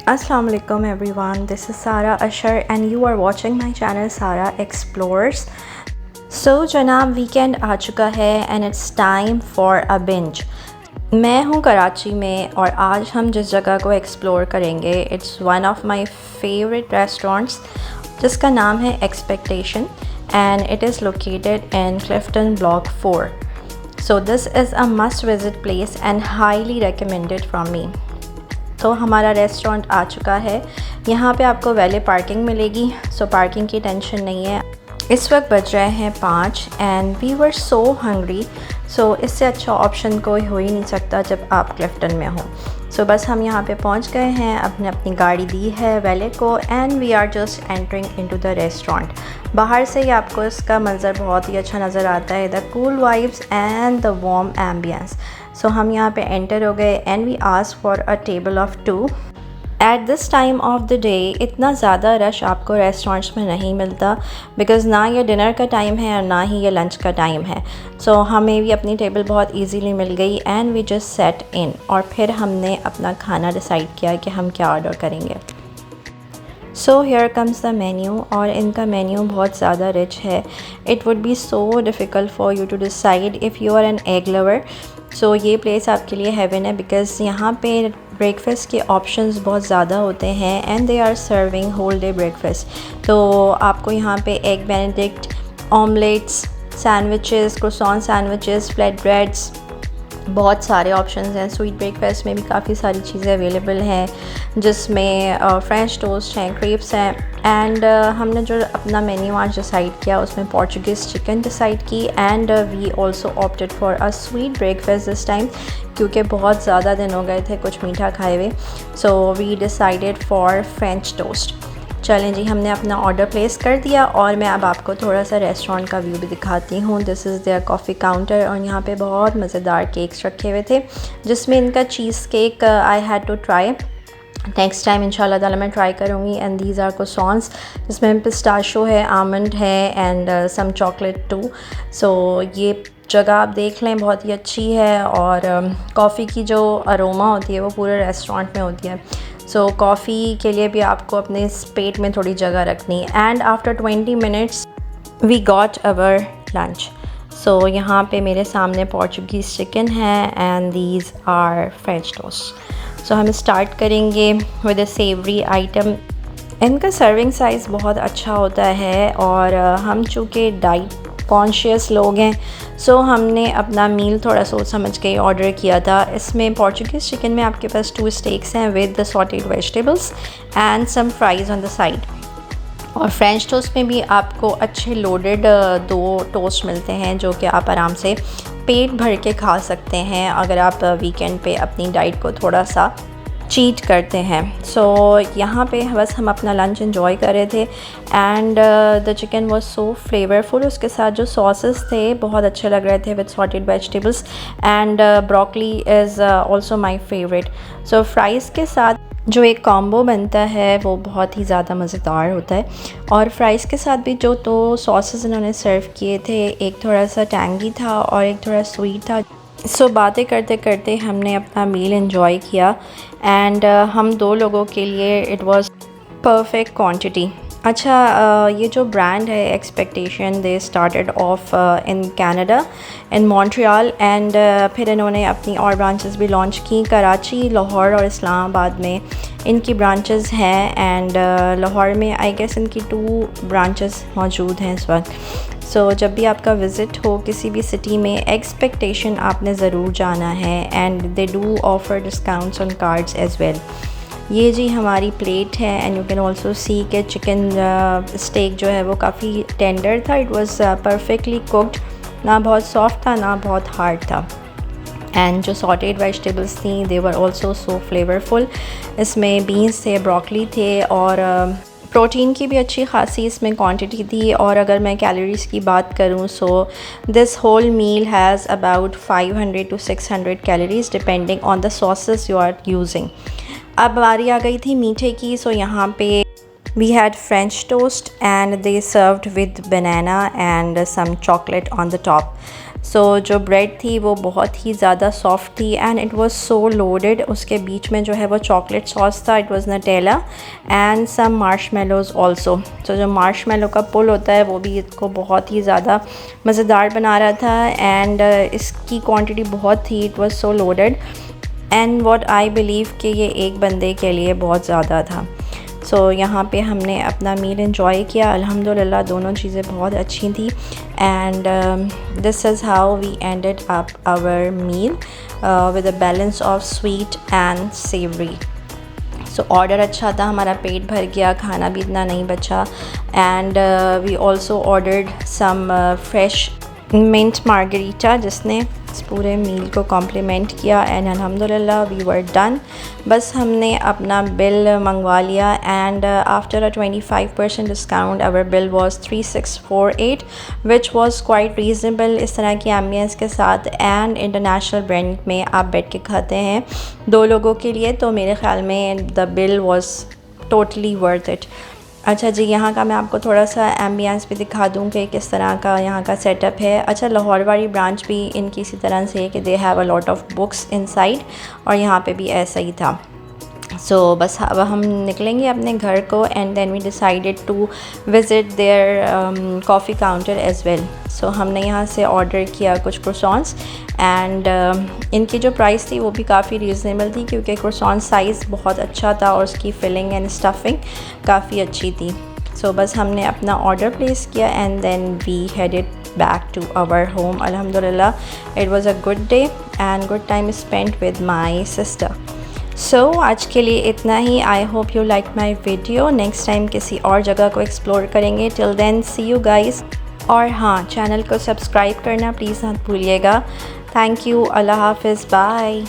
Assalamu alaikum everyone, this is Sara Ashar and you are watching my channel Sara Explores. So जनाब weekend आ चुका है and it's time for a binge. मैं हूँ कराची में और आज हम जिस जगह को एक्सप्लोर करेंगे it's one of my favourite restaurants जिसका नाम है expectation and it is located in Clifton block 4. So this is a must visit place and highly recommended from me. तो हमारा रेस्टोरेंट आ चुका है. यहाँ पे आपको वैले पार्किंग मिलेगी, सो पार्किंग की टेंशन नहीं है. इस वक्त बज रहे हैं 5 and we were so hungry. So इससे अच्छा ऑप्शन कोई हो ही नहीं सकता जब आप क्लिफ्टन में हो. सो बस हम यहाँ पे पहुँच गए हैं, अपने अपनी गाड़ी दी है वैले को and we are just entering into the restaurant. बाहर से ही आपको इसका मंज़र बहुत ही अच्छा नज़र आता है, the cool vibes and the warm ambience. So हम यहाँ पे एंटर हो गए and we asked for a table of 2. At this time of the day इतना ज़्यादा रश आपको रेस्टोरेंट्स में नहीं मिलता बिकॉज़ ना ये डिनर का टाइम है और ना ही ये लंच का टाइम है. सो हमें भी अपनी टेबल बहुत इजीली मिल गई एंड वी जस्ट सेट इन और फिर हमने अपना खाना डिसाइड किया कि हम क्या ऑर्डर करेंगे. So here comes the menu और इनका मेन्यू बहुत ज़्यादा रिच है. It would be so difficult for you to decide if you are an egg lover. So ये प्लेस आपके लिए हेवन है बिकॉज़ यहाँ पे ब्रेकफास्ट के ऑप्शंस बहुत ज़्यादा होते हैं and they are serving whole day breakfast. तो आपको यहाँ पे egg benedict, omelettes, sandwiches, croissant sandwiches, flat breads, बहुत सारे ऑप्शंस हैं. स्वीट ब्रेकफास्ट में भी काफ़ी सारी चीज़ें अवेलेबल हैं जिसमें फ्रेंच टोस्ट हैं, क्रेप्स हैं एंड हमने जो अपना मेन्यू आज डिसाइड किया उसमें पोर्चुगीज़ चिकन डिसाइड की and we also opted for a sweet breakfast this time क्योंकि बहुत ज़्यादा दिन हो गए थे कुछ मीठा खाए हुए. So we decided for French toast. चलें जी, हमने अपना ऑर्डर प्लेस कर दिया और मैं अब आपको थोड़ा सा रेस्टोरेंट का व्यू भी दिखाती हूँ. This is their coffee counter और यहाँ पे बहुत मज़ेदार केक्स रखे हुए थे जिसमें इनका cheese cake I had to try. Next time इंशाल्लाह ताला मैं ट्राई करूँगी. एंड दीज आर क्रोसॉन्स जिसमें पिस्ताशो है, आमंड है एंड सम चॉकलेट टू. सो ये जगह आप देख लें बहुत ही अच्छी है और कॉफ़ी की जो अरोमा होती है वो पूरे रेस्टोरेंट में होती है. सो कॉफ़ी के लिए भी आपको अपने पेट में थोड़ी जगह रखनी. And after 20 minutes we got our lunch. So यहाँ पे मेरे सामने पोर्चुगीज़ चिकन है and these are French toast. So हम स्टार्ट करेंगे विद अ सेवरी आइटम. इनका सर्विंग साइज़ बहुत अच्छा होता है और हम चूँकि डाइट कॉन्शियस लोग हैं सो हमने अपना मील थोड़ा सोच समझ के ऑर्डर किया था. इसमें पोर्चुगीज़ चिकन में आपके पास 2 स्टेक्स हैं with the sauteed vegetables and some fries on the side. और फ्रेंच टोस्ट में भी आपको अच्छे लोडेड 2 टोस्ट मिलते हैं जो कि आप आराम से पेट भर के खा सकते हैं अगर आप वीकेंड पे अपनी डाइट को थोड़ा सा चीट करते हैं. सो यहाँ पे बस हम अपना लंच एंजॉय कर रहे थे and the chicken was so flavourful. उसके साथ जो सॉसेस थे बहुत अच्छे लग रहे थे with sautéed vegetables and broccoli is also my favourite. So fries के साथ जो एक कॉम्बो बनता है वो बहुत ही ज़्यादा मज़ेदार होता है. और फ्राइज़ के साथ भी जो 2 सॉसेस इन्होंने सर्व किए थे, एक थोड़ा सा टैंगी था और एक थोड़ा स्वीट था. सो बातें करते करते हमने अपना मील एंजॉय किया एंड हम 2 लोगों के लिए इट वाज परफेक्ट क्वांटिटी. अच्छा, ये जो ब्रांड है expectation they started off in Canada in Montreal and फिर इन्होंने अपनी और ब्रांचेस भी लॉन्च की. कराची, लाहौर और इस्लामाबाद में इनकी ब्रांचेस हैं एंड लाहौर में आई गेस इनकी 2 ब्रांचेस मौजूद हैं इस वक्त. सो जब भी आपका विज़िट हो किसी भी सिटी में एक्सपेक्टेशन आपने ज़रूर जाना है and they do offer discounts on cards as well. ये जी हमारी प्लेट है and you can also see के चिकन स्टेक जो है वो काफ़ी टेंडर था. इट वाज परफेक्टली कुक्ड, ना बहुत सॉफ्ट था ना बहुत हार्ड था. एंड जो सॉटेड वेजिटेबल्स थी दे वर ऑल्सो सो फ्लेवरफुल. इसमें बीन्स थे, ब्रोकली थे और प्रोटीन की भी अच्छी खासी इसमें क्वांटिटी थी. और अगर मैं कैलोरीज़ की बात करूं so this whole meal has about 500 to 600 calories depending on the sauces you are using. अब बारी आ गई थी मीठे की. सो यहाँ पे we had French toast and they served with banana and some chocolate on the top. So जो bread थी वो बहुत ही ज़्यादा सॉफ्ट थी and it was so loaded. उसके बीच में जो है वो चॉकलेट सॉस था, it was Nutella and some marshmallows also. तो जो मार्शमेलो का पुल होता है वो भी इसको बहुत ही ज़्यादा मज़ेदार बना रहा था एंड इसकी क्वांटिटी बहुत थी, it was so loaded and what I believe कि ये एक बंदे के लिए बहुत ज़्यादा था। सो यहाँ पे हमने अपना मील एंजॉय किया, अल्हम्दुलिल्लाह दोनों चीज़ें बहुत अच्छी थी and this is how we ended up our meal with a balance of sweet and savoury. So order अच्छा था, हमारा पेट भर गया, खाना भी इतना नहीं बचा and we also ordered some fresh mint margarita जिसने इस पूरे मील को कॉम्प्लीमेंट किया एंड अल्हम्दुलिल्लाह वी वर डन। बस हमने अपना बिल मंगवा लिया and after a 25% discount our bill was 3648 which was quite reasonable. इस तरह की एम्बियंस के साथ एंड इंटरनेशनल ब्रांड में आप बैठ के खाते हैं 2 लोगों के लिए, तो मेरे ख़्याल में the bill was totally worth it. अच्छा जी, यहाँ का मैं आपको थोड़ा सा एम्बियंस भी दिखा दूँ कि किस तरह का यहाँ का सेटअप है। अच्छा, लाहौर वाली ब्रांच भी इनकी इसी तरह से है कि they have a lot of books inside और यहाँ पे भी ऐसा ही था। सो बस अब हम निकलेंगे अपने घर को and then we decided to visit their coffee counter as well. So हमने यहाँ से ऑर्डर किया कुछ क्रोसॉन्स एंड इनकी जो प्राइस थी वो भी काफ़ी रीज़नेबल थी क्योंकि क्रोसॉन साइज़ बहुत अच्छा था और उसकी फिलिंग एंड स्टफिंग काफ़ी अच्छी थी। सो बस हमने अपना ऑर्डर प्लेस किया and then we headed back to our home. Alhamdulillah, it was a good day and good time spent with my sister. So आज के लिए इतना ही। I hope you like my video. Next time किसी और जगह को एक्सप्लोर करेंगे। Till then see you guys. और हाँ, चैनल को सब्सक्राइब करना प्लीज़ मत भूलिएगा। Thank you. अल्लाह हाफिज़। बाय।